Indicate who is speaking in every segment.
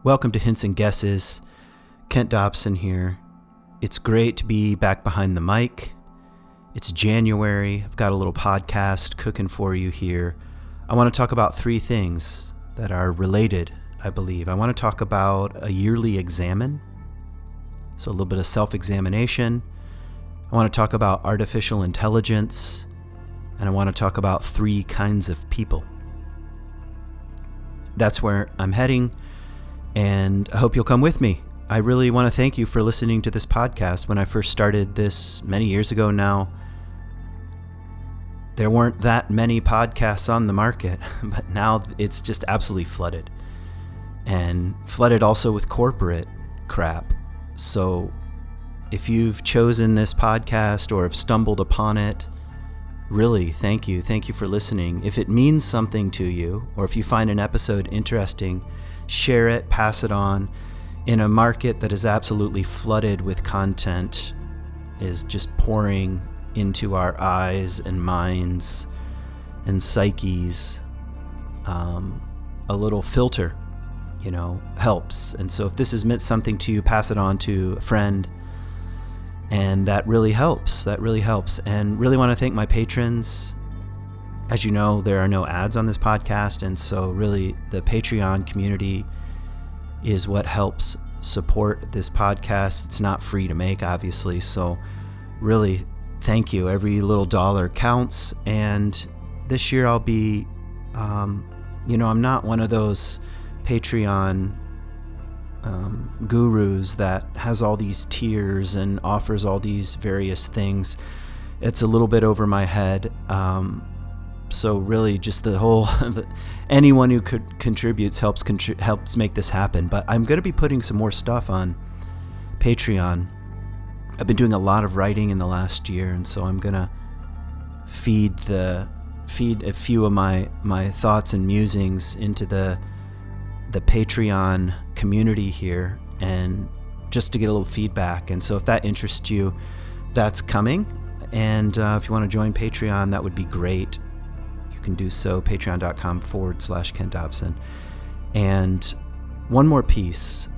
Speaker 1: Welcome to Hints and Guesses. Kent Dobson here. It's great to be back behind the mic. It's January. I've got a little podcast cooking for you here. I want to talk about three things that are related, I believe. I want to talk about a yearly examen, so a little bit of self-examination. I want to talk about artificial intelligence, and I want to talk about three kinds of people. That's where I'm heading, and I hope you'll come with me. I really want to thank you for listening to this podcast. When I first started this many years ago now, there weren't that many podcasts on the market, but now it's just absolutely flooded. And flooded also with corporate crap. So if you've chosen this podcast or have stumbled upon it, really, thank you. Thank you for listening. If it means something to you, or if you find an episode interesting, share it, pass it on. In a market that is absolutely flooded with content, is just pouring into our eyes and minds and psyches, a little filter, helps. And so if this has meant something to you, pass it on to a friend. And that really helps. And really want to thank my patrons. As you know, there are no ads on this podcast. And so really the Patreon community is what helps support this podcast. It's not free to make, obviously. So really, thank you. Every little dollar counts. And this year I'll be, I'm not one of those Patreon gurus that has all these tiers and offers all these various things. It's a little bit over my head. So really just the whole, anyone who contributes helps make this happen. But I'm going to be putting some more stuff on Patreon. I've been doing a lot of writing in the last year, and so I'm going to feed a few of my thoughts and musings into the Patreon community here, and just to get a little feedback. And so if that interests you, that's coming. And if you want to join Patreon, that would be great. You can do so, patreon.com/Kent Dobson. And one more piece.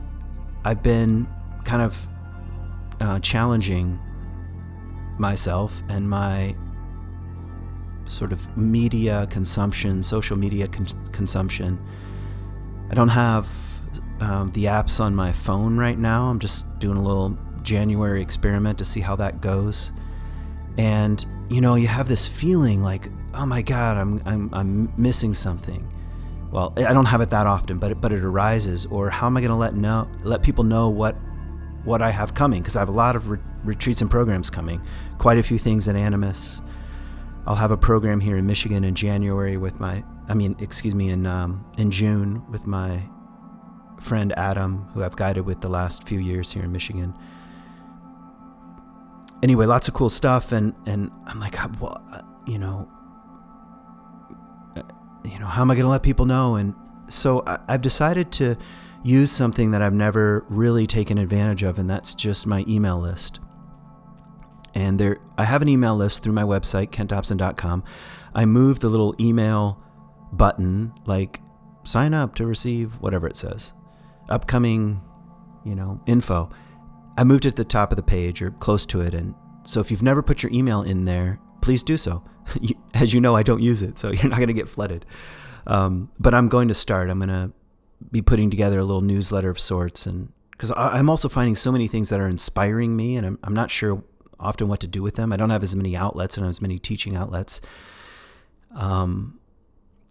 Speaker 1: I've been kind of challenging myself and my sort of media consumption, social media consumption. I don't have the apps on my phone right now. I'm just doing a little January experiment to see how that goes. And you have this feeling like, oh my God, I'm missing something. Well, I don't have it that often, but it arises. Or how am I going to let people know what I have coming? Because I have a lot of retreats and programs coming. Quite a few things at Animus. I'll have a program here in Michigan in January in June with my friend Adam, who I've guided with the last few years here in Michigan. Anyway, lots of cool stuff, and I'm like, well, how am I going to let people know? And so I've decided to use something that I've never really taken advantage of, and that's just my email list. And I have an email list through my website, kentdobson.com. I moved the little email button, like sign up to receive whatever it says, upcoming, info. I moved it at the top of the page or close to it. And so if you've never put your email in there, please do so. As you know, I don't use it, so you're not going to get flooded. But I'm going to start. I'm going to be putting together a little newsletter of sorts. And because I'm also finding so many things that are inspiring me, and I'm not sure often what to do with them. I don't have as many outlets and as many teaching outlets.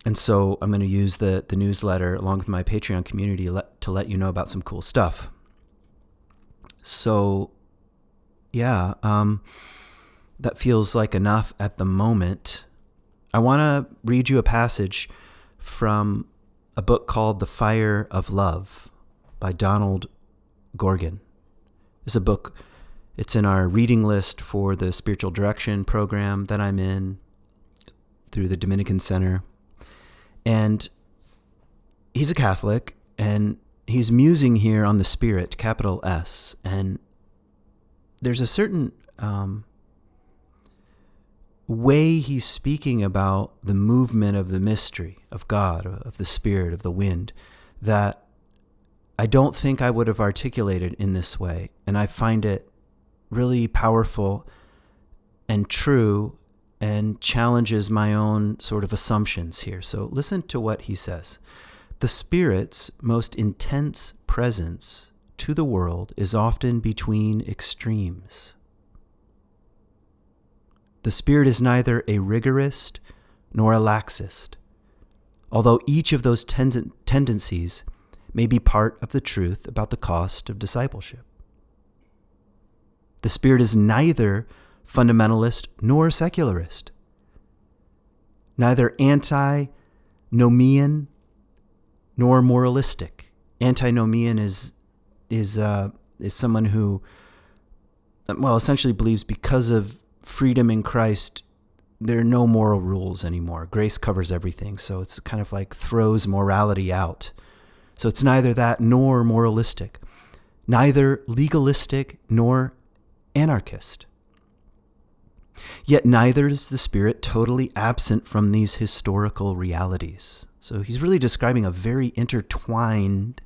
Speaker 1: And so I'm going to use the newsletter along with my Patreon community to let you know about some cool stuff. So, yeah, that feels like enough at the moment. I want to read you a passage from a book called The Fire of Love by Donald Gorgon. It's a book. It's in our reading list for the spiritual direction program that I'm in through the Dominican Center. And he's a Catholic, and he's musing here on the Spirit, capital S. And there's a certain way he's speaking about the movement of the mystery of God, of the Spirit, of the wind, that I don't think I would have articulated in this way, and I find it really powerful and true and challenges my own sort of assumptions here. So listen to what he says. The Spirit's most intense presence to the world is often between extremes. The Spirit is neither a rigorist nor a laxist, although each of those tendencies may be part of the truth about the cost of discipleship. The Spirit is neither fundamentalist nor secularist, neither antinomian nor moralistic. Antinomian is someone who, well, essentially believes because of freedom in Christ, there are no moral rules anymore. Grace covers everything, so it's kind of like throws morality out. So it's neither that nor moralistic, neither legalistic nor anarchist. Yet neither is the Spirit totally absent from these historical realities. So he's really describing a very intertwined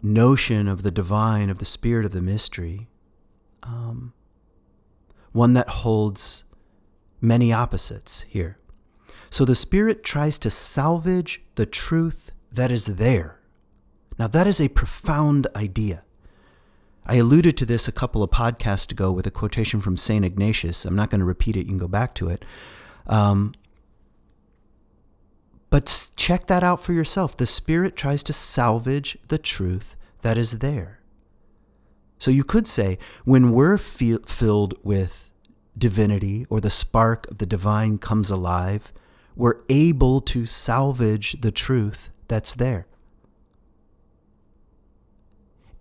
Speaker 1: notion of the divine, of the Spirit, of the mystery, one that holds many opposites here. So the Spirit tries to salvage the truth that is there. Now that is a profound idea. I alluded to this a couple of podcasts ago with a quotation from St. Ignatius. I'm not going to repeat it. You can go back to it. But check that out for yourself. The Spirit tries to salvage the truth that is there. So you could say, when we're filled with divinity, or the spark of the divine comes alive, we're able to salvage the truth that's there.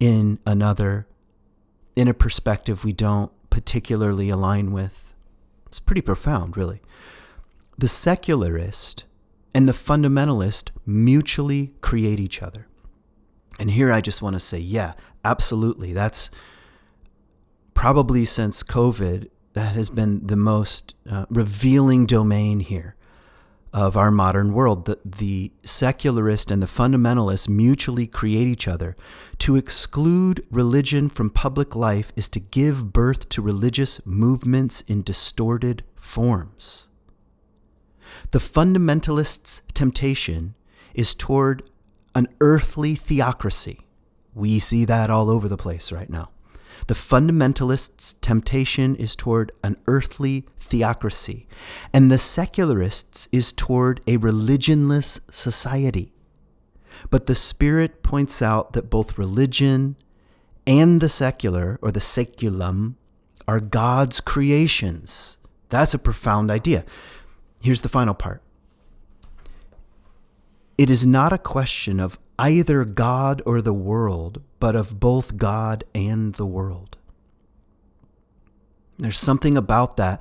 Speaker 1: In a perspective we don't particularly align with. It's pretty profound, really. The secularist and the fundamentalist mutually create each other. And here I just want to say, yeah, absolutely. That's probably since COVID, that has been the most revealing domain here of our modern world. The secularist and the fundamentalist mutually create each other. To exclude religion from public life is to give birth to religious movements in distorted forms. The fundamentalist's temptation is toward an earthly theocracy. We see that all over the place right now. The fundamentalist's temptation is toward an earthly theocracy, and the secularists is toward a religionless society. But the Spirit points out that both religion and the secular, or the saeculum, are God's creations. That's a profound idea. Here's the final part. It is not a question of either God or the world, but of both God and the world. There's something about that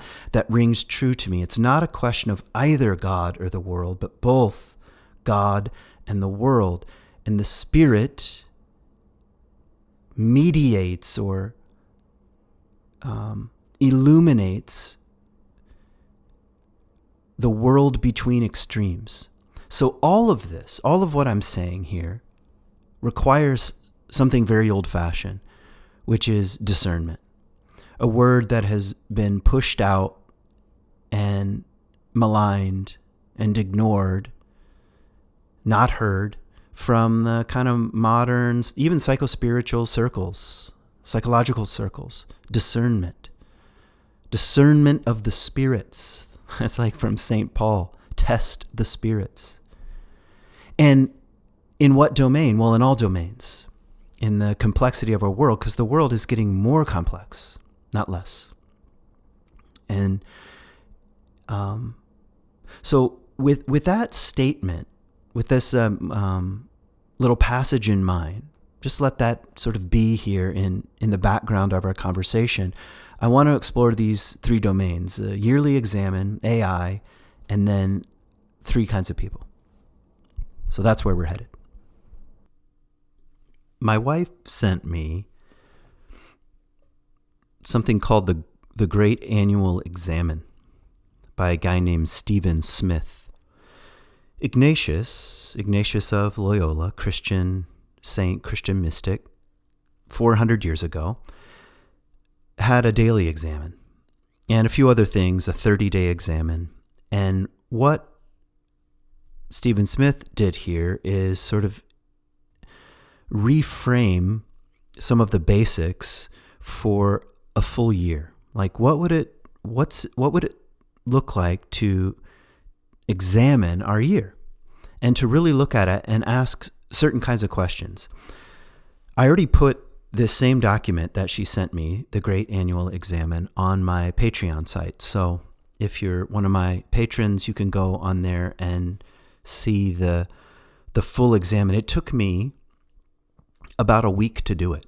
Speaker 1: rings true to me. It's not a question of either God or the world, but both God and the world. And the Spirit mediates or illuminates the world between extremes. So all of this, all of what I'm saying here, requires something very old-fashioned, which is discernment. A word that has been pushed out and maligned and ignored, not heard from the kind of modern, even psychospiritual circles, psychological circles. Discernment. Discernment of the spirits. That's like from St. Paul. Test the spirits. And in what domain? Well, in all domains. In the complexity of our world, because the world is getting more complex, not less. And so with that statement, with this little passage in mind, just let that sort of be here in the background of our conversation. I want to explore these three domains: yearly examen, AI, and then three kinds of people. So that's where we're headed. My wife sent me something called the Great Annual Examen by a guy named Stephen Smith. Ignatius of Loyola, Christian saint, Christian mystic, 400 years ago, had a daily examen and a few other things, a 30-day examen. And what Stephen Smith did here is sort of reframe some of the basics for a full year. Like, what would it look like to examine our year and to really look at it and ask certain kinds of questions? I already put this same document that she sent me, the Great Annual Examen, on my Patreon site. So if you're one of my patrons, you can go on there and see the full examen. It took me about a week to do it.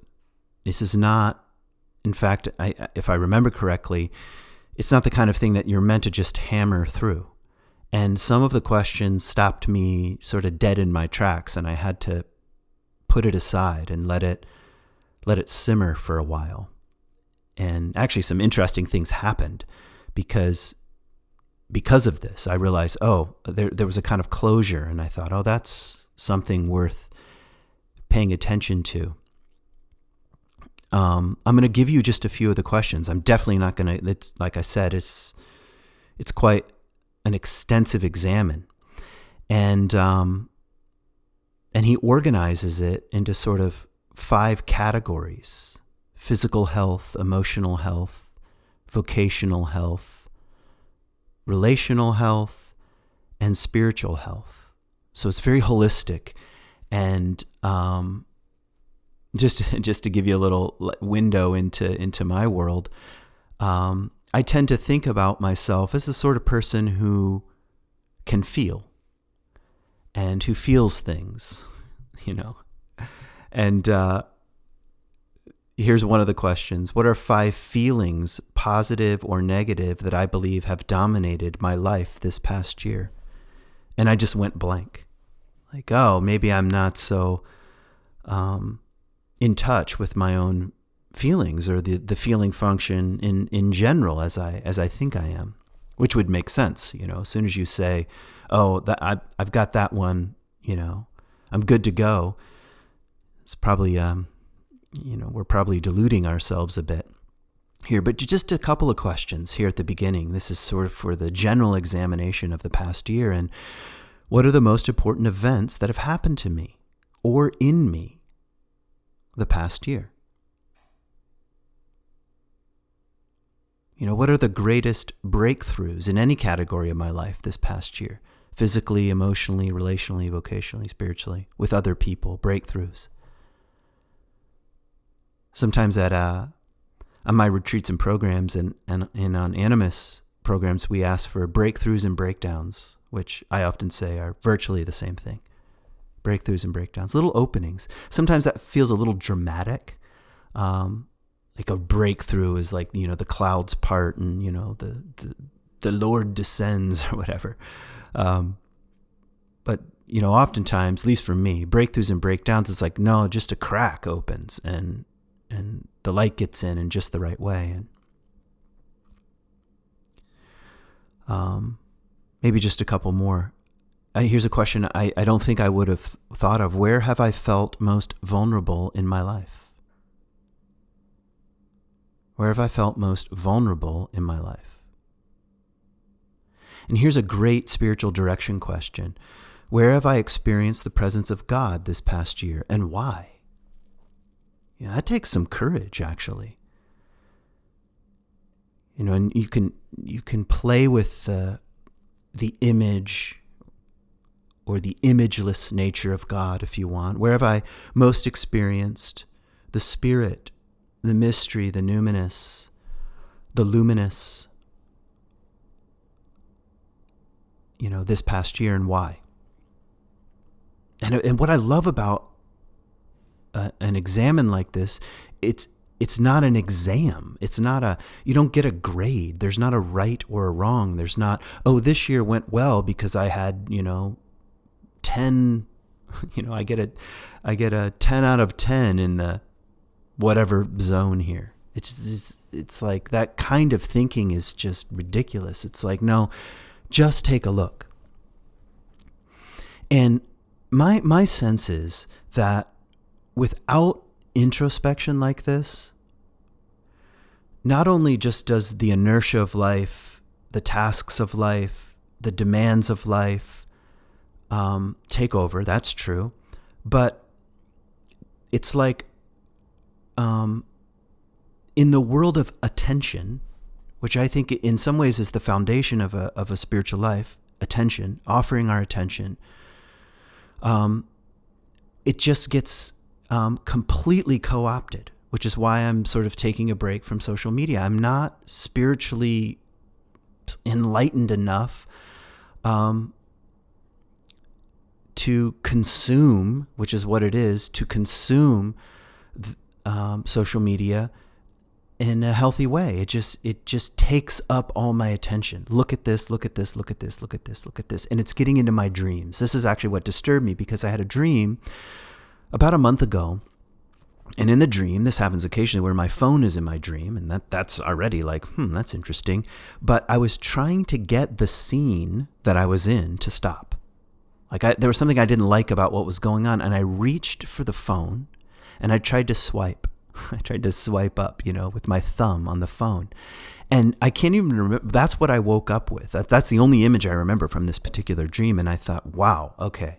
Speaker 1: This is not, in fact, if I remember correctly, it's not the kind of thing that you're meant to just hammer through. And some of the questions stopped me sort of dead in my tracks, and I had to put it aside and let it simmer for a while. And actually some interesting things happened because of this. I realized, there was a kind of closure, and I thought, that's something worth paying attention to. I'm going to give you just a few of the questions. I'm definitely not going to, it's like I said, it's quite an extensive examen. And he organizes it into sort of 5 categories: physical health, emotional health, vocational health, relational health, and spiritual health. So it's very holistic. And just to give you a little window into my world, I tend to think about myself as the sort of person who can feel and who feels things, And here's one of the questions: what are 5 feelings, positive or negative, that I believe have dominated my life this past year? And I just went blank. Like, maybe I'm not so in touch with my own feelings or the feeling function in general as I think I am, which would make sense. As soon as you say, I've got that one, I'm good to go. It's probably, we're probably deluding ourselves a bit here. But just a couple of questions here at the beginning. This is sort of for the general examination of the past year. And what are the most important events that have happened to me or in me the past year? What are the greatest breakthroughs in any category of my life this past year? Physically, emotionally, relationally, vocationally, spiritually, with other people, breakthroughs. Sometimes on my retreats and programs and on Animus programs, we ask for breakthroughs and breakdowns, which I often say are virtually the same thing. Breakthroughs and breakdowns, little openings. Sometimes that feels a little dramatic. Like a breakthrough is like, the clouds part and, the Lord descends or whatever. But, oftentimes, at least for me, breakthroughs and breakdowns, it's like, no, just a crack opens and the light gets in just the right way. And maybe just a couple more. Here's a question I don't think I would have thought of. Where have I felt most vulnerable in my life? Where have I felt most vulnerable in my life? And here's a great spiritual direction question. Where have I experienced the presence of God this past year, and why? That takes some courage, actually. And you can play with the image or the imageless nature of God if you want. Where have I most experienced the Spirit, the mystery, the numinous, the luminous, this past year, and why? And what I love about an examen like this, it's not an exam. It's not you don't get a grade. There's not a right or a wrong. There's not, this year went well because I had, 10, I get a 10 out of 10 in the whatever zone here. It's like that kind of thinking is just ridiculous. It's like, no, just take a look. And my sense is that without introspection like this, not only just does the inertia of life, the tasks of life, the demands of life take over, that's true, but it's like in the world of attention, which I think in some ways is the foundation of a spiritual life, attention, offering our attention, it just gets completely co-opted, which is why I'm sort of taking a break from social media. I'm not spiritually enlightened enough to consume, which is what it is, to consume social media in a healthy way. It just takes up all my attention. Look at this, look at this, look at this, look at this, look at this. And it's getting into my dreams. This is actually what disturbed me, because I had a dream about a month ago. And in the dream, this happens occasionally where my phone is in my dream, and that's already like, that's interesting. But I was trying to get the scene that I was in to stop. Like there was something I didn't like about what was going on, and I reached for the phone and I tried to swipe. I tried to swipe up, with my thumb on the phone. And I can't even remember. That's what I woke up with. That's the only image I remember from this particular dream. And I thought, wow, okay.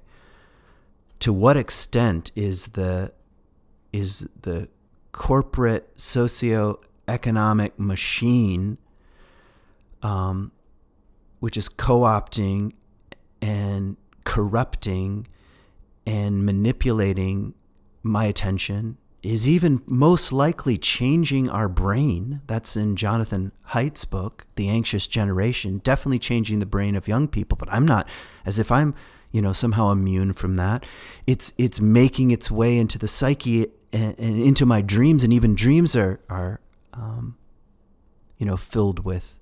Speaker 1: To what extent is the corporate socioeconomic machine, which is co-opting and corrupting and manipulating my attention, is even most likely changing our brain. That's in Jonathan Haidt's book, The Anxious Generation, definitely changing the brain of young people. But I'm not, as if I'm, somehow immune from that. It's making its way into the psyche and into my dreams, and even dreams are filled with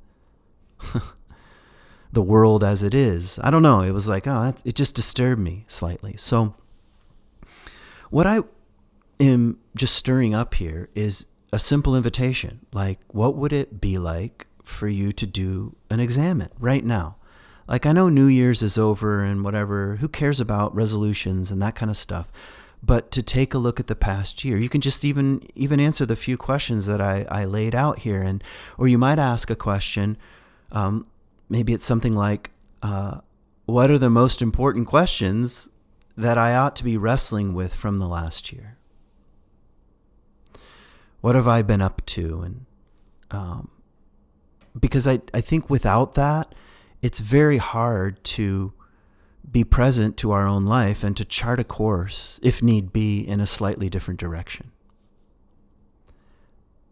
Speaker 1: the world as it is. I don't know. It was like, it just disturbed me slightly. So what I am just stirring up here is a simple invitation. Like, what would it be like for you to do an examen right now? Like, I know New Year's is over and whatever, who cares about resolutions and that kind of stuff? But to take a look at the past year, you can just even answer the few questions that I laid out here. Or you might ask a question, maybe it's something like, what are the most important questions that I ought to be wrestling with from the last year? What have I been up to? And because I think without that, it's very hard to be present to our own life and to chart a course, if need be, in a slightly different direction.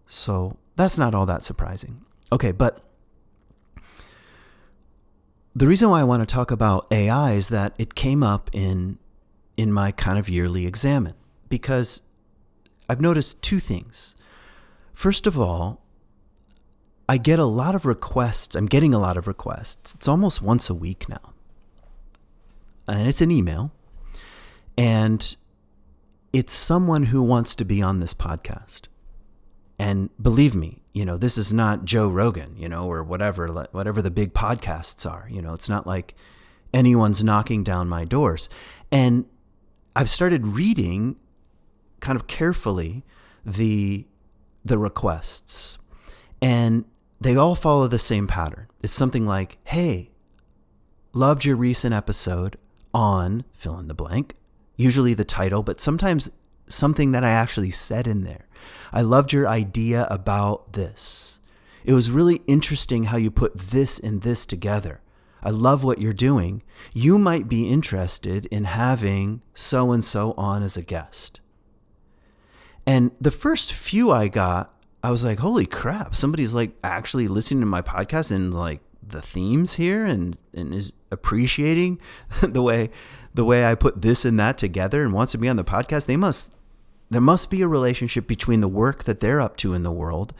Speaker 1: So that's not all that surprising. Okay, but the reason why I want to talk about AI is that it came up in my kind of yearly examen, because I've noticed two things. First of all, I get a lot of requests. I'm getting a lot of requests. It's almost once a week now. And it's an email. And it's someone who wants to be on this podcast. And believe me, this is not Joe Rogan, or whatever the big podcasts are. It's not like anyone's knocking down my doors. And I've started reading kind of carefully the requests, and they all follow the same pattern. It's something like, hey, loved your recent episode on fill in the blank, usually the title, but sometimes something that I actually said in there. I loved your idea about this. It was really interesting how you put this and this together. I love what you're doing. You might be interested in having so-and-so on as a guest. And the first few I got, I was like, holy crap, somebody's like actually listening to my podcast and like the themes here and is appreciating the way I put this and that together and wants to be on the podcast. There must be a relationship between the work that they're up to in the world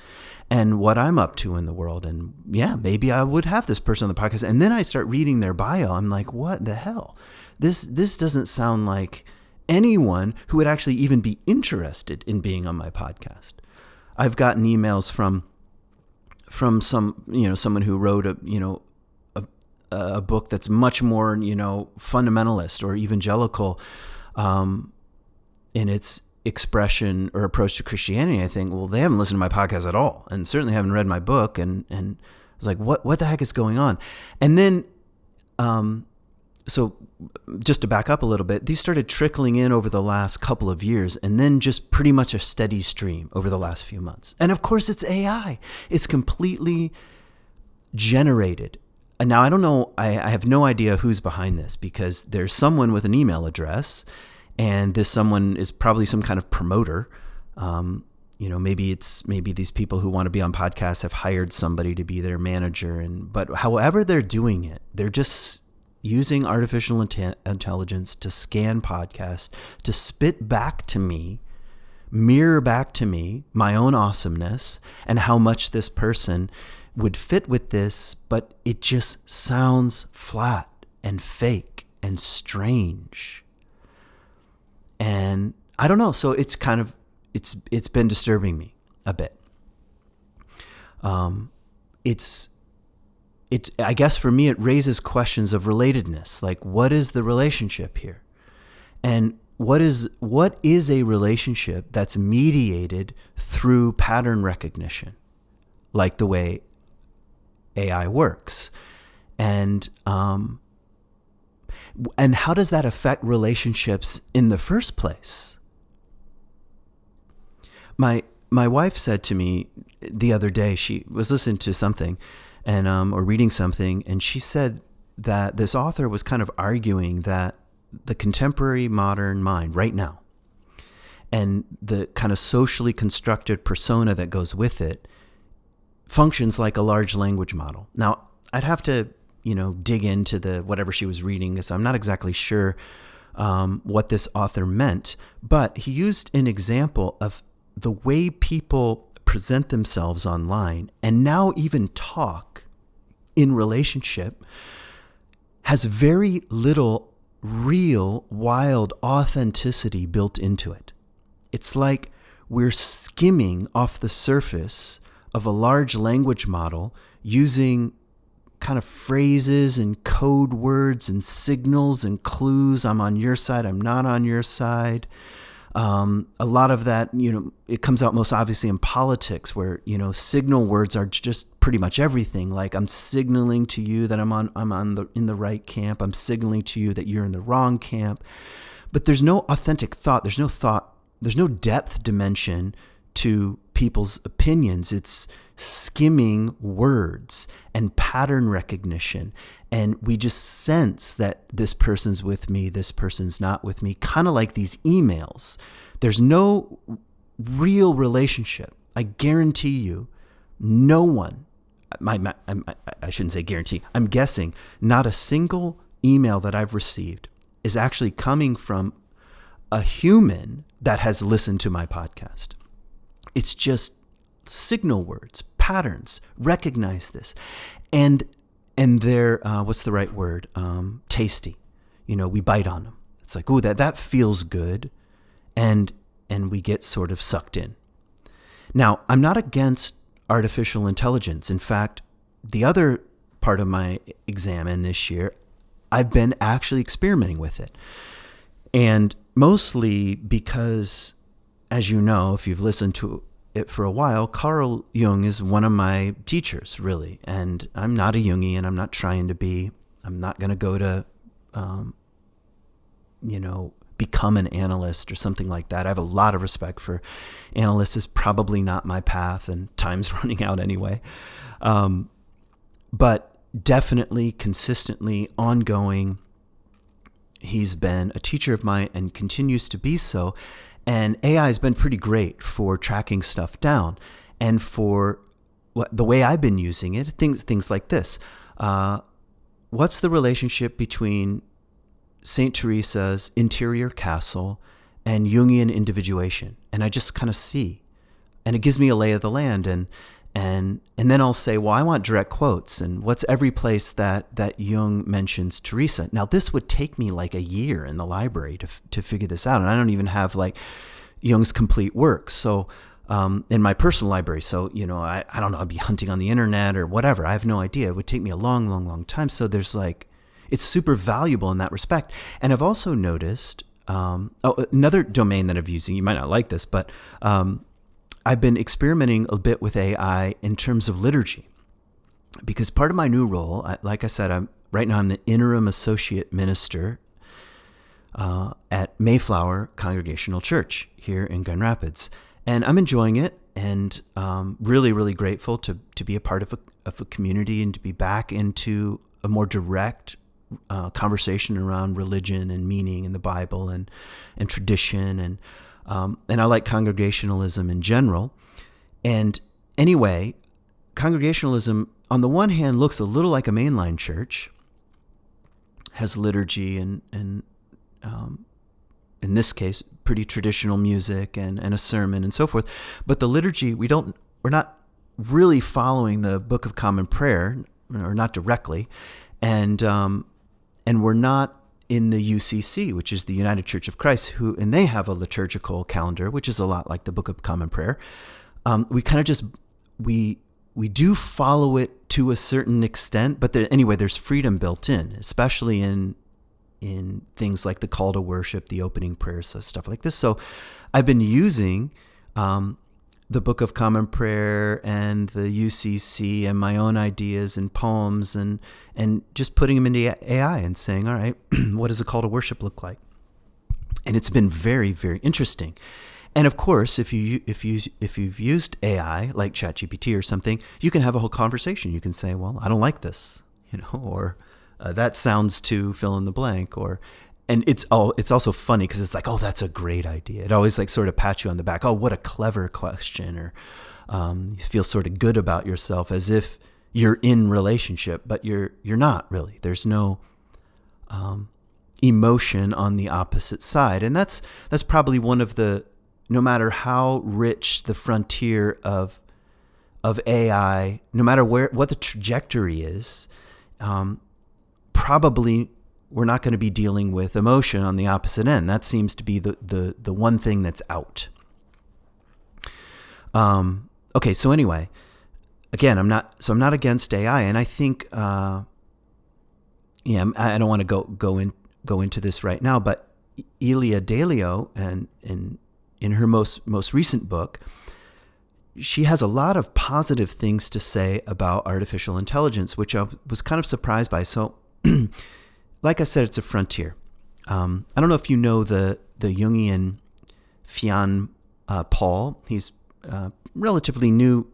Speaker 1: and what I'm up to in the world. And yeah, maybe I would have this person on the podcast. And then I start reading their bio. I'm like, what the hell? This doesn't sound like anyone who would actually even be interested in being on my podcast. I've gotten emails from someone who wrote a book that's much more, fundamentalist or evangelical. And expression or approach to Christianity, I think, well, they haven't listened to my podcast at all, and certainly haven't read my book. And I was like, what the heck is going on? And then, so just to back up a little bit, these started trickling in over the last couple of years, and then just pretty much a steady stream over the last few months. And of course, it's AI. It's completely generated. And now I don't know, I have no idea who's behind this, because there's someone with an email address, and this someone is probably some kind of promoter. Maybe these people who want to be on podcasts have hired somebody to be their manager. But however they're doing it, they're just using artificial intelligence to scan podcasts, to spit back to me, mirror back to me my own awesomeness and how much this person would fit with this, but it just sounds flat and fake and strange. And I don't know, so it's been disturbing me a bit. I guess for me, it raises questions of relatedness. Like, what is the relationship here? And what is a relationship that's mediated through pattern recognition, like the way AI works? And how does that affect relationships in the first place? My wife said to me the other day, she was listening to something or reading something, and she said that this author was kind of arguing that the contemporary modern mind right now, and the kind of socially constructed persona that goes with it, functions like a large language model. Now, I'd have to, dig into whatever she was reading, so I'm not exactly sure what this author meant, but he used an example of the way people present themselves online and now even talk in relationship has very little real, wild authenticity built into it. It's like we're skimming off the surface of a large language model using kind of phrases and code words and signals and clues. I'm on your side, I'm not on your side. A lot of that, it comes out most obviously in politics, where, signal words are just pretty much everything. Like, I'm signaling to you that I'm in the right camp. I'm signaling to you that you're in the wrong camp. But there's no authentic thought. There's no depth dimension to people's opinions. It's skimming words and pattern recognition. And we just sense that this person's with me, this person's not with me, kind of like these emails. There's no real relationship. I guarantee you, no one, I shouldn't say guarantee, I'm guessing not a single email that I've received is actually coming from a human that has listened to my podcast. It's just signal words, patterns, recognize this. And they're, what's the right word? Tasty. We bite on them. It's like, ooh, that feels good. And we get sort of sucked in. Now, I'm not against artificial intelligence. In fact, the other part of my examen this year, I've been actually experimenting with it. And mostly because, as you know, if you've listened to it for a while, Carl Jung is one of my teachers, really. And I'm not a Jungian. I'm not trying to be. I'm not going to go to, become an analyst or something like that. I have a lot of respect for analysts. It's probably not my path, and time's running out anyway. But definitely, consistently, ongoing, he's been a teacher of mine and continues to be so. And AI has been pretty great for tracking stuff down. And for the way I've been using it, things like this. What's the relationship between St. Teresa's interior castle and Jungian individuation? And I just kind of see. And it gives me a lay of the land. And then I'll say, well, I want direct quotes. And what's every place that Jung mentions Teresa? Now, this would take me like a year in the library to figure this out. And I don't even have like Jung's complete works. So in my personal library. So, I don't know, I'd be hunting on the internet or whatever. I have no idea. It would take me a long, long, long time. So there's like, it's super valuable in that respect. And I've also noticed Another domain that I'm using, you might not like this, but I've been experimenting a bit with AI in terms of liturgy, because part of my new role, like I said, right now I'm the interim associate minister at Mayflower Congregational Church here in Grand Rapids, and I'm enjoying it, and really, really grateful to be a part of a community and to be back into a more direct conversation around religion and meaning in the Bible and tradition, and I like congregationalism in general. And anyway, congregationalism on the one hand looks a little like a mainline church, has liturgy and in this case pretty traditional music and a sermon and so forth. But the liturgy, we're not really following the Book of Common Prayer, or not directly, and we're not in the UCC, which is the United Church of Christ, and they have a liturgical calendar, which is a lot like the Book of Common Prayer. We kind of just we do follow it to a certain extent, but anyway, there's freedom built in, especially in things like the call to worship, the opening prayers, so stuff like this. So I've been using the Book of Common Prayer and the UCC and my own ideas and poems and just putting them into AI and saying, all right, what does a call to worship look like? And it's been very, very interesting. And of course, if you've used AI like ChatGPT or something, you can have a whole conversation. You can say, well, I don't like this, or that sounds to fill in the blank, and it's also funny because it's like, oh, that's a great idea. It always like sort of pats you on the back. Oh, what a clever question, or you feel sort of good about yourself as if you're in relationship, but you're not really. There's no emotion on the opposite side, and that's probably one of the, no matter how rich the frontier of AI, no matter what the trajectory is, probably we're not going to be dealing with emotion on the opposite end. That seems to be the one thing that's out. Okay, so anyway, again, I'm not against AI, and I think, I don't want to go into this right now, but Elia Delio, and in her most recent book, she has a lot of positive things to say about artificial intelligence, which I was kind of surprised by. So, like I said, it's a frontier. I don't know if you know the Jungian Fionn Paul. He's relatively new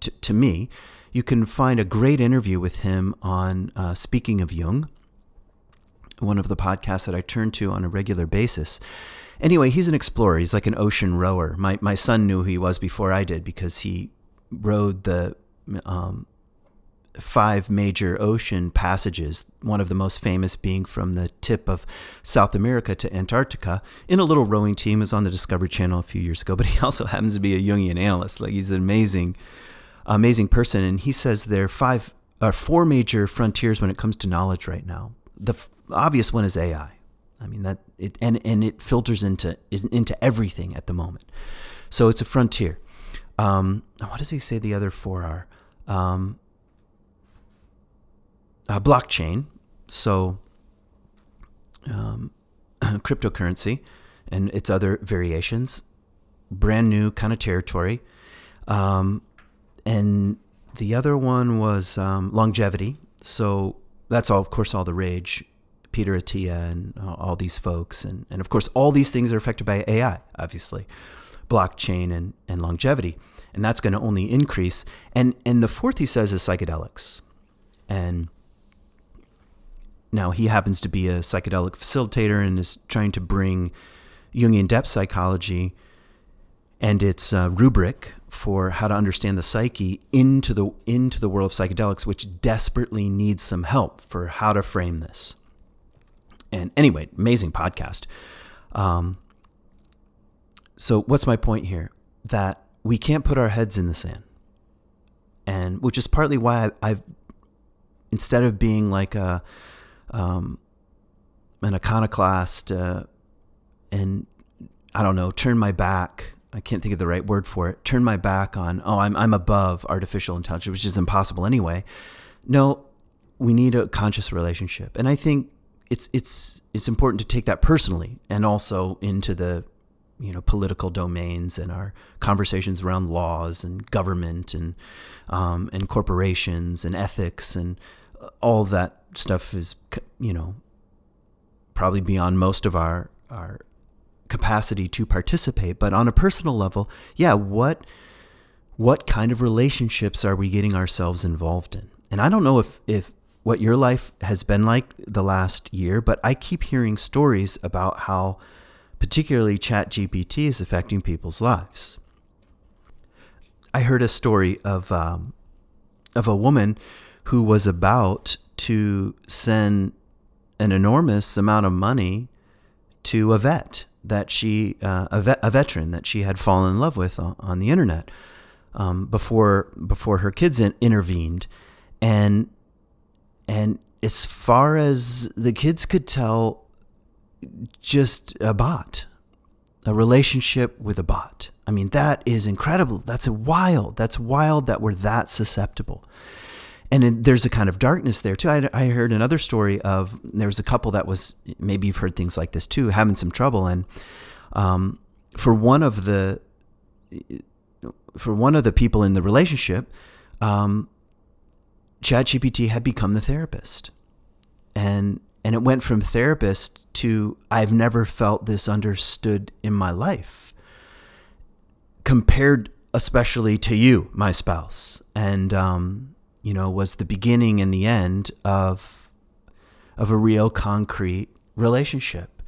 Speaker 1: to me. You can find a great interview with him on Speaking of Jung, one of the podcasts that I turn to on a regular basis. Anyway, he's an explorer. He's like an ocean rower. My son knew who he was before I did, because he rode the 5 major ocean passages, one of the most famous being from the tip of South America to Antarctica, in a little rowing team. It was on the Discovery Channel a few years ago, but he also happens to be a Jungian analyst. Like, he's an amazing person. And he says there are 4 major frontiers when it comes to knowledge right now. The obvious one is AI. I mean, that it filters into everything at the moment. So it's a frontier. What does he say the other 4 are? Blockchain, so cryptocurrency and its other variations, brand new kind of territory. And the other one was longevity. So that's all, of course, all the rage. Peter Attia and all these folks. And of course, all these things are affected by AI, obviously, blockchain and longevity. And that's going to only increase. And the fourth, he says, is psychedelics. And now he happens to be a psychedelic facilitator and is trying to bring Jungian depth psychology and its rubric for how to understand the psyche into the world of psychedelics, which desperately needs some help for how to frame this. And anyway, amazing podcast. So what's my point here? That we can't put our heads in the sand. And which is partly why I've instead of being like an iconoclast and I don't know, turn my back, I can't think of the right word for it, turn my back on, I'm above artificial intelligence, which is impossible anyway. No, we need a conscious relationship. And I think it's important to take that personally, and also into the political domains and our conversations around laws and government and corporations and ethics, and all of that stuff is probably beyond most of our capacity to participate. But on a personal level, what kind of relationships are we getting ourselves involved in? And I don't know if what your life has been like the last year, but I keep hearing stories about how particularly ChatGPT is affecting people's lives. I heard a story of a woman who was about to send an enormous amount of money to a vet that a veteran that she had fallen in love with on the internet before her kids intervened, and as far as the kids could tell, just a relationship with a bot. I mean, that is incredible. That's wild that we're that susceptible. And there's a kind of darkness there too. I heard another story of, there was a couple that was, maybe you've heard things like this too, having some trouble. And for one of the people in the relationship, ChatGPT had become the therapist. And it went from therapist to, I've never felt this understood in my life, compared especially to you, my spouse. And, was the beginning and the end of a real concrete relationship.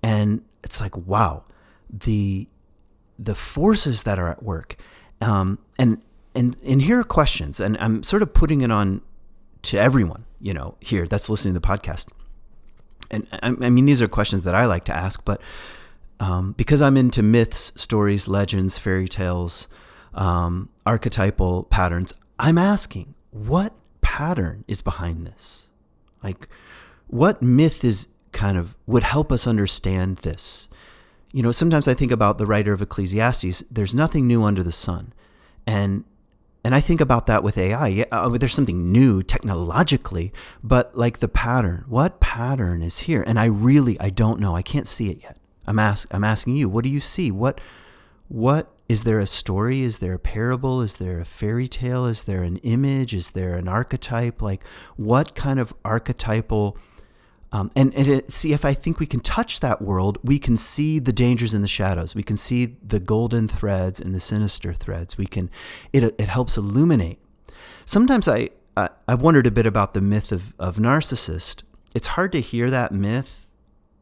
Speaker 1: And it's like, wow, the forces that are at work. And here are questions, and I'm sort of putting it on to everyone, here that's listening to the podcast. And I mean, these are questions that I like to ask, but because I'm into myths, stories, legends, fairy tales, archetypal patterns, I'm asking, what pattern is behind this? Like, what myth would help us understand this? Sometimes I think about the writer of Ecclesiastes. There's nothing new under the sun. And I think about that with AI. Yeah, there's something new technologically, but like the pattern, what pattern is here? And I don't know. I can't see it yet. I'm asking you, what do you see? What is there a story? Is there a parable? Is there a fairy tale? Is there an image? Is there an archetype? Like, what kind of archetypal? See, if I think we can touch that world, we can see the dangers in the shadows. We can see the golden threads and the sinister threads. It helps illuminate. Sometimes I've wondered a bit about the myth of narcissist. It's hard to hear that myth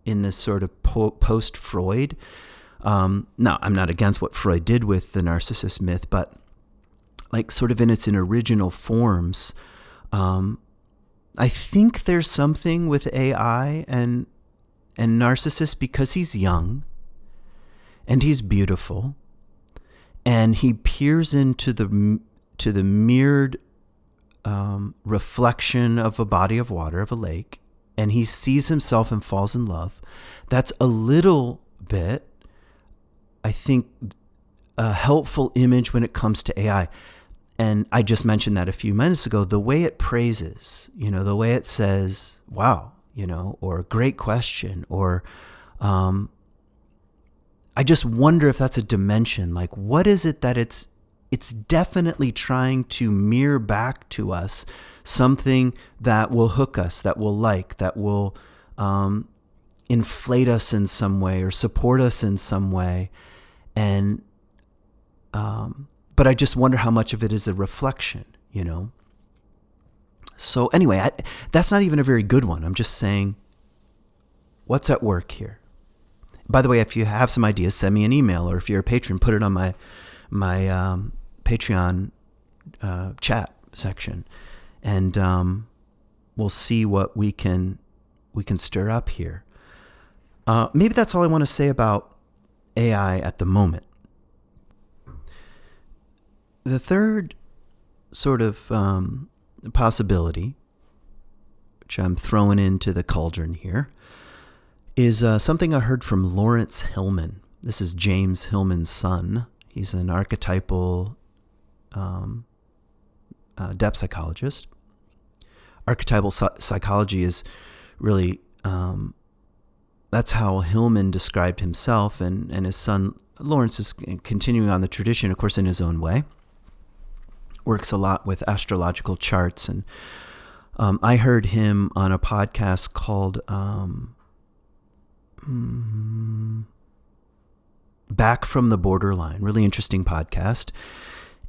Speaker 1: in this sort of post-Freud. Now, I'm not against what Freud did with the narcissist myth, but like sort of in its original forms, I think there's something with AI and narcissist, because he's young and he's beautiful and he peers into the mirrored reflection of a body of water, of a lake, and he sees himself and falls in love. That's a little bit, I think, a helpful image when it comes to AI. And I just mentioned that a few minutes ago, the way it praises, the way it says, wow, or great question, or I just wonder if that's a dimension. Like, what is it that it's definitely trying to mirror back to us something that will hook us, that will that will inflate us in some way or support us in some way. And but I just wonder how much of it is a reflection, So anyway, that's not even a very good one. I'm just saying, what's at work here? By the way, if you have some ideas, send me an email, or if you're a patron, put it on my Patreon chat section, and we'll see what we can stir up here. Maybe that's all I want to say about AI at the moment. The third sort of possibility, which I'm throwing into the cauldron here, is something I heard from Lawrence Hillman. This is James Hillman's son. He's an archetypal depth psychologist. Archetypal psychology is really that's how Hillman described himself, and his son Lawrence is continuing on the tradition, of course, in his own way. Works a lot with astrological charts, and I heard him on a podcast called Back from the Borderline, really interesting podcast.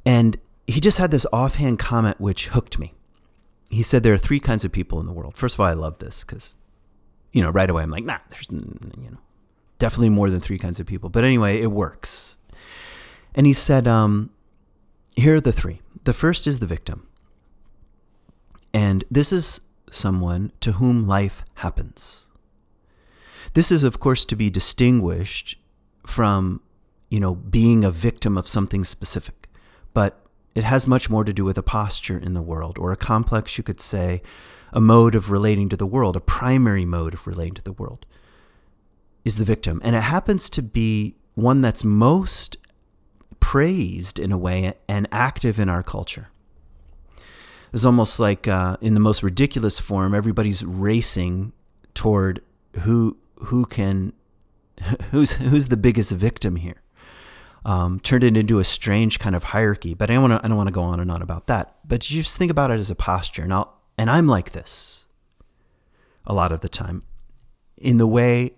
Speaker 1: And he just had this offhand comment which hooked me. He said there are three kinds of people in the world. First of all, I love this because, right away I'm like, nah, there's, definitely more than three kinds of people. But anyway, it works. And he said, here are the three. The first is the victim. And this is someone to whom life happens. This is, of course, to be distinguished from, being a victim of something specific. But it has much more to do with a posture in the world, or a complex, you could say, a mode of relating to the world, a primary mode of relating to the world, is the victim. And it happens to be one that's most praised in a way and active in our culture. It's almost like in the most ridiculous form, everybody's racing toward who's the biggest victim here. Turned it into a strange kind of hierarchy, but I don't want to go on and on about that. But you just think about it as a posture. And I'm like this a lot of the time in the way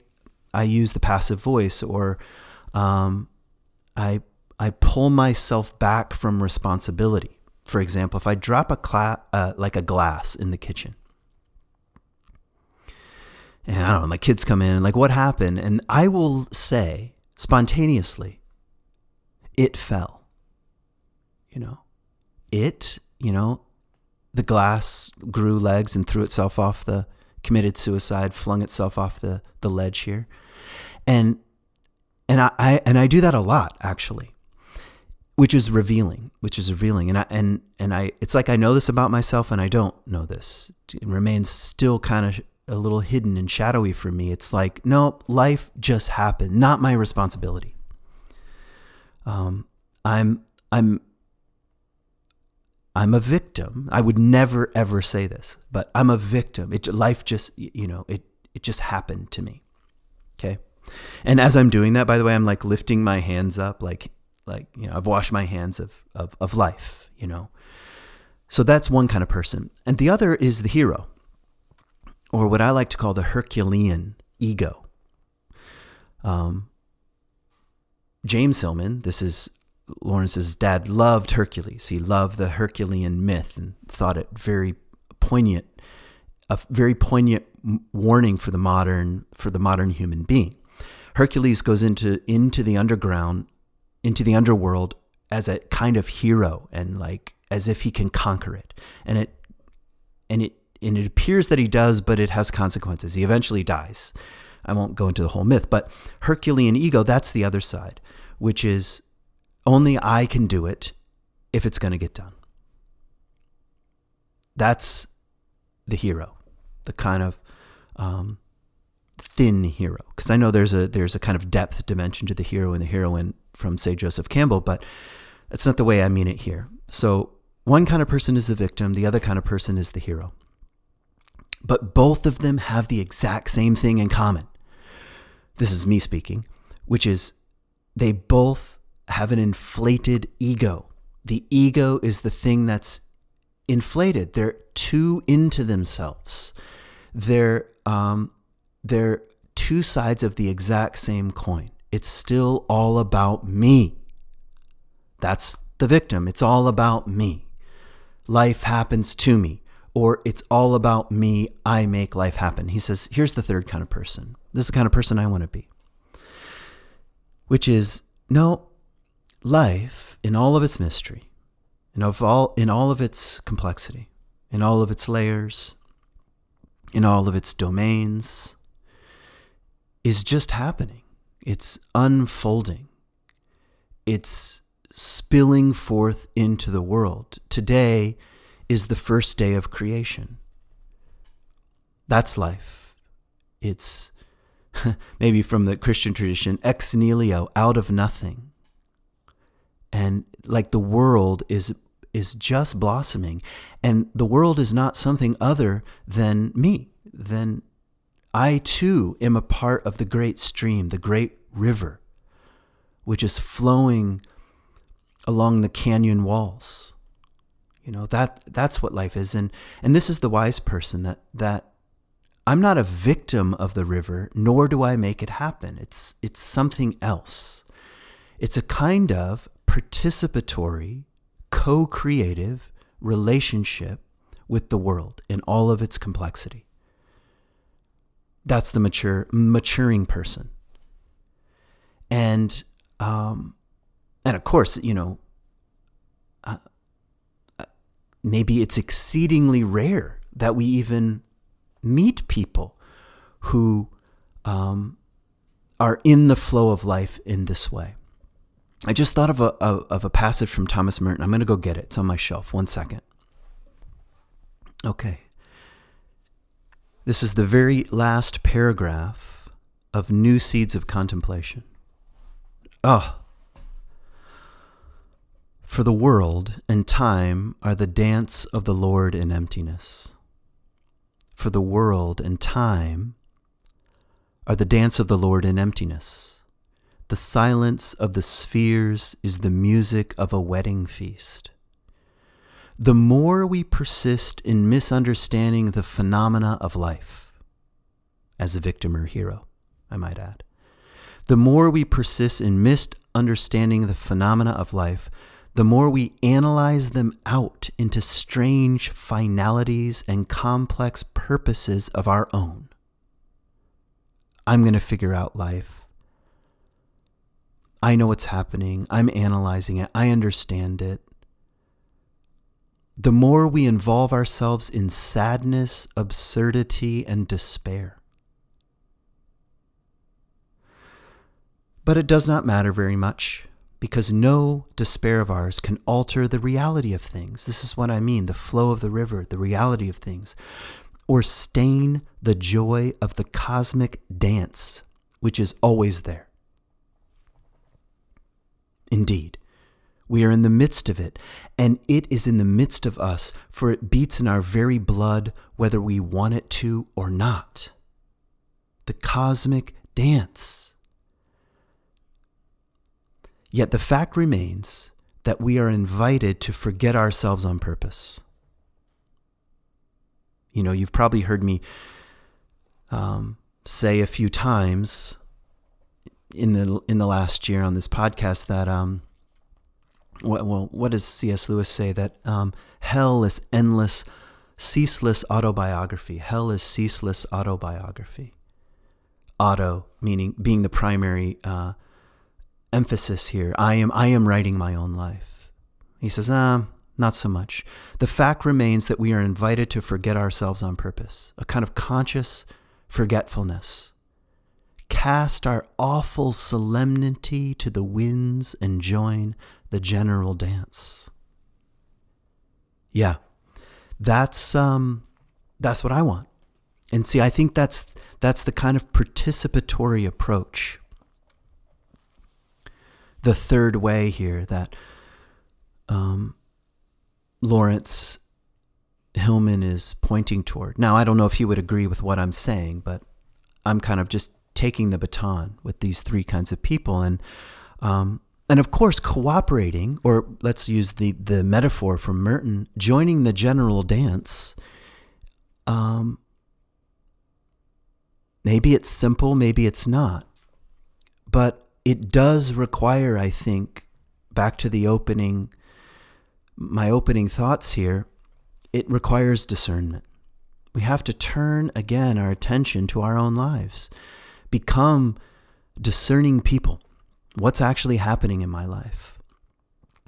Speaker 1: I use the passive voice, or I pull myself back from responsibility. For example, if I drop like a glass in the kitchen, and I don't know, my kids come in and like, what happened? And I will say spontaneously, it fell. The glass grew legs and threw itself off committed suicide, flung itself off the ledge here. And I do that a lot, actually, which is revealing. And I it's like I know this about myself and I don't know this. It remains still kind of a little hidden and shadowy for me. It's like, no, life just happened, not my responsibility. I'm a victim. I would never ever say this, but I'm a victim. Life just, it just happened to me. Okay. And as I'm doing that, by the way, I'm like lifting my hands up, like, I've washed my hands of life, So that's one kind of person. And the other is the hero, or what I like to call the Herculean ego. James Hillman, this is Lawrence's dad, loved Hercules. He loved the Herculean myth and thought it very poignant, a very poignant warning for the modern human being. Hercules goes into the underground, into the underworld as a kind of hero, and like as if he can conquer it. And it appears that he does, but it has consequences. He eventually dies. I won't go into the whole myth, but Herculean ego, that's the other side, which is only I can do it if it's going to get done. That's the hero, the kind of thin hero. Because I know there's a kind of depth dimension to the hero and the heroine from, say, Joseph Campbell, but that's not the way I mean it here. So one kind of person is the victim, the other kind of person is the hero. But both of them have the exact same thing in common. This is me speaking, which is they both have an inflated ego. The ego is the thing that's inflated. They're too into themselves. They're two sides of the exact same coin. It's still all about me. That's the victim. It's all about me. Life happens to me. Or it's all about me. I make life happen. He says, here's the third kind of person. This is the kind of person I want to be. Which is, no, life in all of its mystery, in all of its complexity, in all of its layers, in all of its domains, is just happening. It's unfolding. It's spilling forth into the world. Today is the first day of creation. That's life. It's maybe from the Christian tradition, ex nihilo, out of nothing. And like the world is just blossoming. And the world is not something other than me, than I too am a part of the great stream, the great river, which is flowing along the canyon walls. That's what life is. And this is the wise person, that I'm not a victim of the river, nor do I make it happen. It's something else. It's a kind of participatory, co-creative relationship with the world in all of its complexity. That's the maturing person. And of course, maybe it's exceedingly rare that we even meet people who are in the flow of life in this way. I just thought of a passage from Thomas Merton. I'm going to go get it. It's on my shelf. 1 second. Okay. This is the very last paragraph of New Seeds of Contemplation. For the world and time are the dance of the Lord in emptiness. For the world and time are the dance of the Lord in emptiness. The silence of the spheres is the music of a wedding feast. The more we persist in misunderstanding the phenomena of life, as a victim or hero, I might add, the more we persist in misunderstanding the phenomena of life, the more we analyze them out into strange finalities and complex purposes of our own. I'm going to figure out life. I know what's happening. I'm analyzing it. I understand it. The more we involve ourselves in sadness, absurdity, and despair. But it does not matter very much, because no despair of ours can alter the reality of things. This is what I mean, the flow of the river, the reality of things, or stain the joy of the cosmic dance, which is always there. Indeed, we are in the midst of it, and it is in the midst of us, for it beats in our very blood, whether we want it to or not. The cosmic dance. Yet the fact remains that we are invited to forget ourselves on purpose. You've probably heard me say a few times in the last year on this podcast that what does C.S. Lewis say? That hell is endless, ceaseless autobiography. Hell is ceaseless autobiography. Auto meaning being the primary emphasis here. I am writing my own life. He says, not so much. The fact remains that we are invited to forget ourselves on purpose, a kind of conscious forgetfulness. Cast our awful solemnity to the winds and join the general dance. Yeah, that's what I want. And see, I think that's the kind of participatory approach. The third way here that Lawrence Hillman is pointing toward. Now, I don't know if he would agree with what I'm saying, but I'm kind of just taking the baton with these three kinds of people, and of course cooperating, or let's use the metaphor from Merton, joining the general dance. Maybe it's simple, maybe it's not, but it does require, I think, back to my opening thoughts here, it requires discernment. We have to turn again our attention to our own lives. Become discerning people. What's actually happening in my life?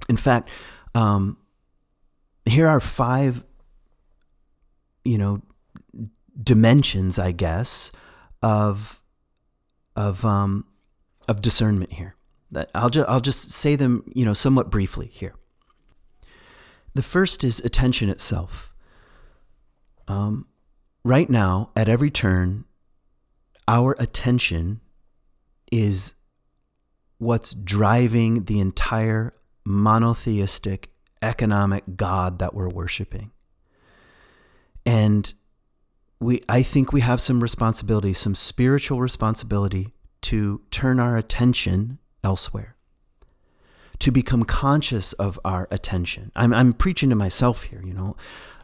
Speaker 1: In fact, here are 5, dimensions, I guess, of discernment here. That I'll just say them, somewhat briefly here. The first is attention itself. Right now, at every turn, our attention is what's driving the entire monotheistic economic God that we're worshiping. And I think we have some responsibility, some spiritual responsibility to turn our attention elsewhere, to become conscious of our attention. I'm preaching to myself here,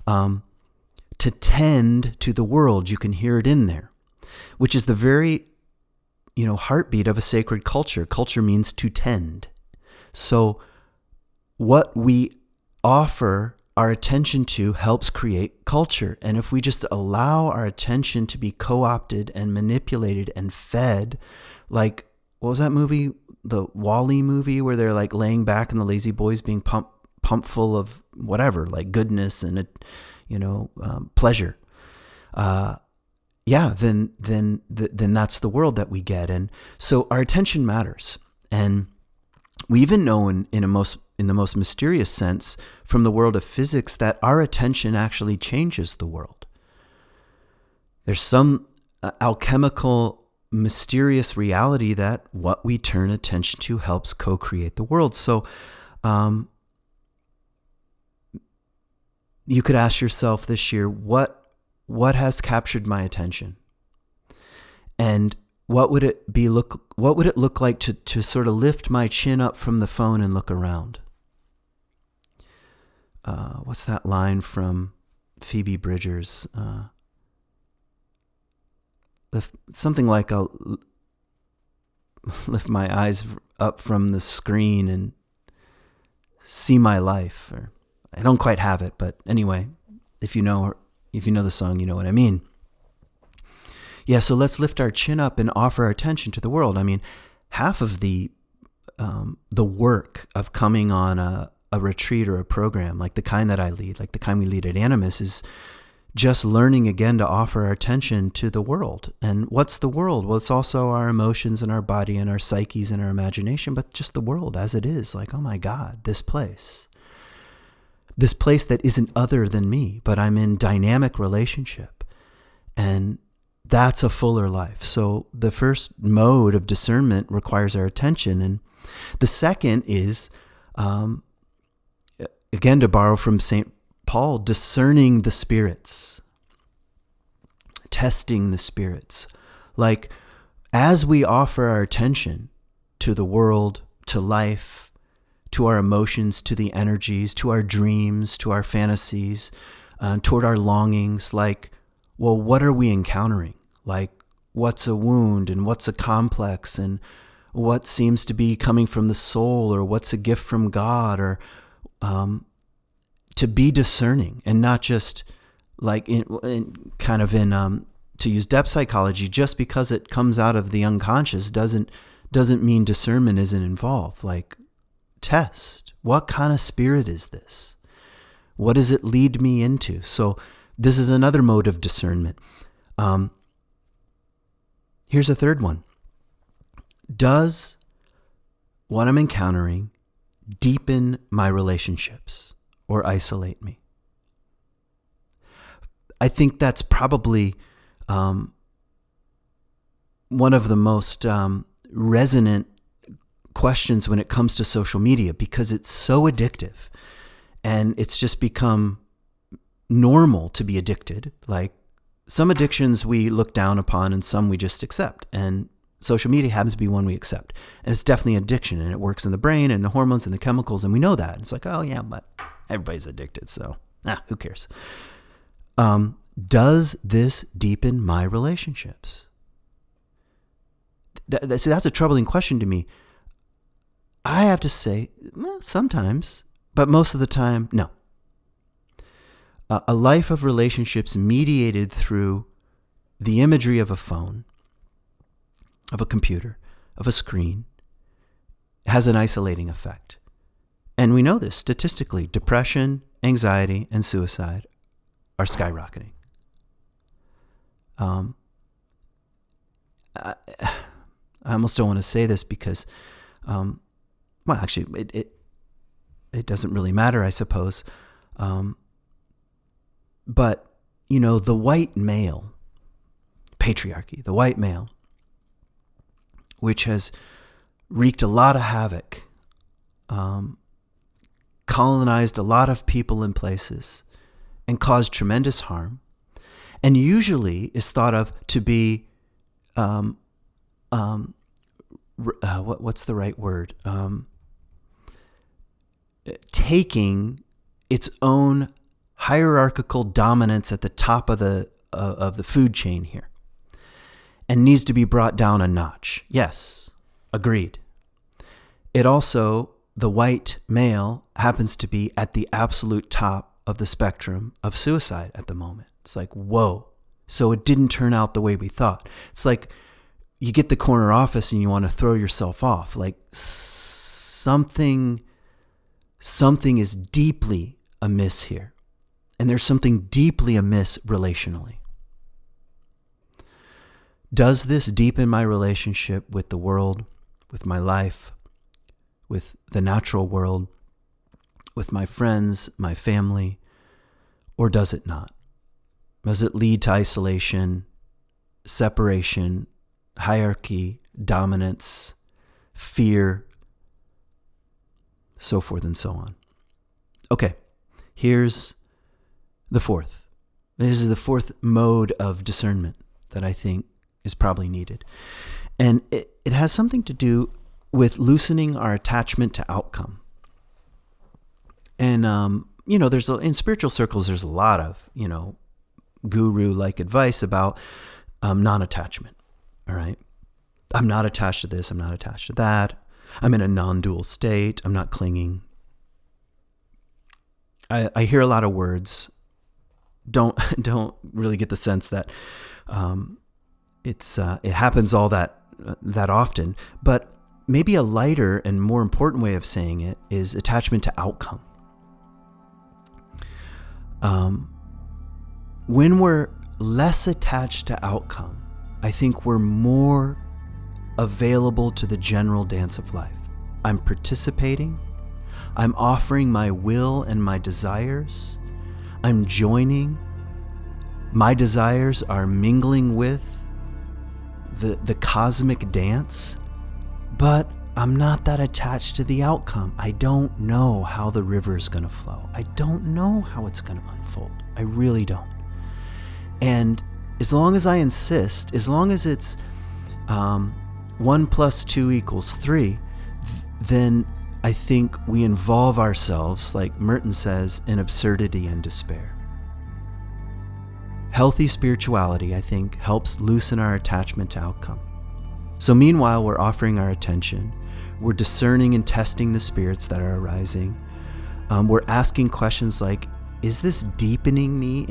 Speaker 1: to tend to the world. You can hear it in there, which is the very, heartbeat of a sacred culture. Culture means to tend. So what we offer our attention to helps create culture. And if we just allow our attention to be co-opted and manipulated and fed, like, what was that movie? The Wall-E movie, where they're like laying back and the lazy boys being pumped full of whatever, like goodness and, pleasure. Then that's the world that we get. And so our attention matters. And we even know in the most mysterious sense from the world of physics that our attention actually changes the world. There's some alchemical, mysterious reality that what we turn attention to helps co-create the world. So you could ask yourself this year, what has captured my attention? And what would it look like to sort of lift my chin up from the phone and look around? What's that line from Phoebe Bridgers? Something like, I'll lift my eyes up from the screen and see my life. Or I don't quite have it, but anyway, if you know the song, you know what I mean. Yeah, so let's lift our chin up and offer our attention to the world. I mean, half of the work of coming on a retreat or a program like the kind that I lead, like the kind we lead at Animus, is just learning again to offer our attention to the world. And what's the world? Well, it's also our emotions and our body and our psyches and our imagination, but just the world as it is. Like, oh my God, this place that isn't other than me, but I'm in dynamic relationship. And that's a fuller life. So the first mode of discernment requires our attention. And the second is, again, to borrow from St. Paul, discerning the spirits, testing the spirits. Like, as we offer our attention to the world, to life, to our emotions, to the energies, to our dreams, to our fantasies, toward our longings, like, well, what are we encountering? Like, what's a wound and what's a complex and what seems to be coming from the soul, or what's a gift from God, or to be discerning and not just like to use depth psychology, just because it comes out of the unconscious doesn't mean discernment isn't involved. Like, test, what kind of spirit is this? What does it lead me into? So this is another mode of discernment. Here's a third one. Does what I'm encountering deepen my relationships or isolate me? I think that's probably one of the most resonant questions when it comes to social media, because it's so addictive and it's just become normal to be addicted. Like, some addictions we look down upon and some we just accept. And social media happens to be one we accept. And it's definitely addiction, and it works in the brain and the hormones and the chemicals, and we know that. It's like, oh yeah, but everybody's addicted, so who cares? Does this deepen my relationships? See, that's a troubling question to me. I have to say, sometimes, but most of the time, no. A life of relationships mediated through the imagery of a phone, of a computer, of a screen, has an isolating effect. And we know this statistically. Depression, anxiety, and suicide are skyrocketing. I almost don't want to say this because, actually, it doesn't really matter, I suppose. But, the white male, patriarchy, the white male, which has wreaked a lot of havoc, colonized a lot of people and places, and caused tremendous harm, and usually is thought of to be, what's the right word? Taking its own hierarchical dominance at the top of the food chain here, and needs to be brought down a notch. Yes, agreed. It also, the white male, happens to be at the absolute top of the spectrum of suicide at the moment. It's like, whoa. So it didn't turn out the way we thought. It's like you get the corner office and you want to throw yourself off. Like something is deeply amiss here. And there's something deeply amiss relationally. Does this deepen my relationship with the world, with my life, with the natural world, with my friends, my family, or does it not? Does it lead to isolation, separation, hierarchy, dominance, fear, so forth and so on? Okay, here's the fourth. This is the fourth mode of discernment that I think is probably needed. And it has something to do with loosening our attachment to outcome. And, in spiritual circles, there's a lot of, guru-like advice about non-attachment. All right. I'm not attached to this. I'm not attached to that. I'm in a non-dual state. I'm not clinging. I hear a lot of words. Don't really get the sense that it happens all that often. But maybe a lighter and more important way of saying it is attachment to outcome. When we're less attached to outcome, I think we're more available to the general dance of life. I'm participating. I'm offering my will and my desires. I'm joining. My desires are mingling with the cosmic dance, but I'm not that attached to the outcome. I don't know how the river is going to flow. I don't know how it's going to unfold. I really don't. And as long as I insist, as long as it's 1 + 2 = 3, then I think we involve ourselves, like Merton says, in absurdity and despair. Healthy spirituality, I think, helps loosen our attachment to outcome. So meanwhile, we're offering our attention. We're discerning and testing the spirits that are arising. We're asking questions like, is this deepening me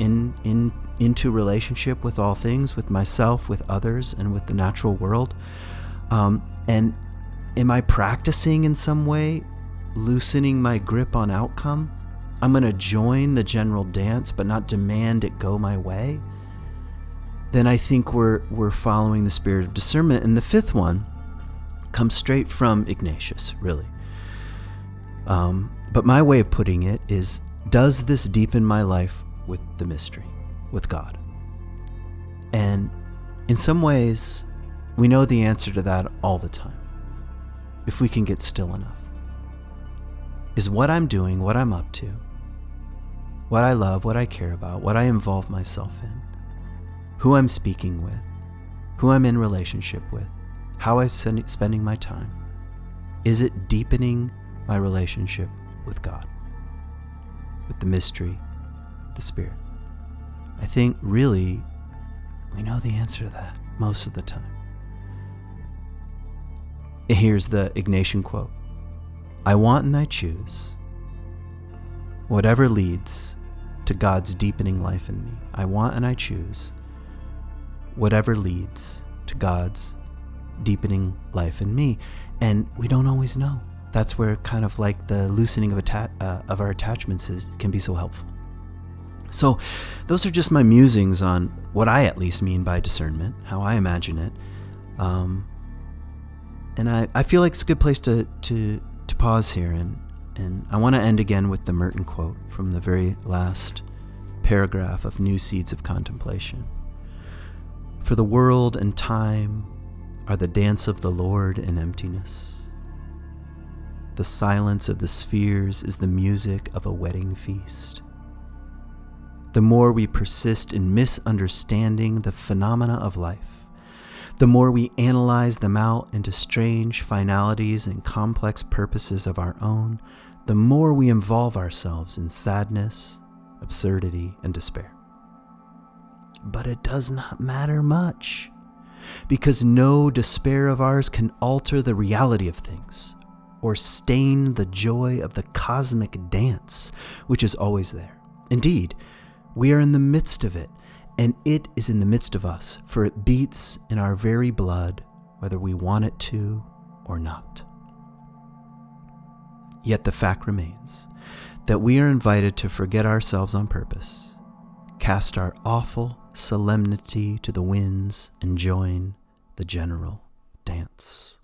Speaker 1: into relationship with all things, with myself, with others, and with the natural world? And am I practicing in some way, loosening my grip on outcome? I'm going to join the general dance, but not demand it go my way. Then I think we're following the spirit of discernment. And the fifth one comes straight from Ignatius, really. But my way of putting it is, does this deepen my life with the mystery, with God? And in some ways, we know the answer to that all the time, if we can get still enough. Is what I'm doing, what I'm up to, what I love, what I care about, what I involve myself in, who I'm speaking with, who I'm in relationship with, how I'm spending my time, is it deepening my relationship with God, with the mystery, the Spirit? I think really we know the answer to that most of the time. Here's the Ignatian quote. I want and I choose whatever leads to God's deepening life in me. I want and I choose whatever leads to God's deepening life in me. And we don't always know. That's where kind of like the loosening of our attachments can be so helpful. So those are just my musings on what I at least mean by discernment, how I imagine it. And I feel like it's a good place to pause here. And I want to end again with the Merton quote from the very last paragraph of New Seeds of Contemplation. For the world and time are the dance of the Lord in emptiness. The silence of the spheres is the music of a wedding feast. the more we persist in misunderstanding the phenomena of life, the more we analyze them out into strange finalities and complex purposes of our own, the more we involve ourselves in sadness, absurdity, and despair. But it does not matter much, because no despair of ours can alter the reality of things or stain the joy of the cosmic dance, which is always there. Indeed, we are in the midst of it, and it is in the midst of us, for it beats in our very blood, whether we want it to or not. Yet the fact remains that we are invited to forget ourselves on purpose, cast our awful solemnity to the winds, and join the general dance.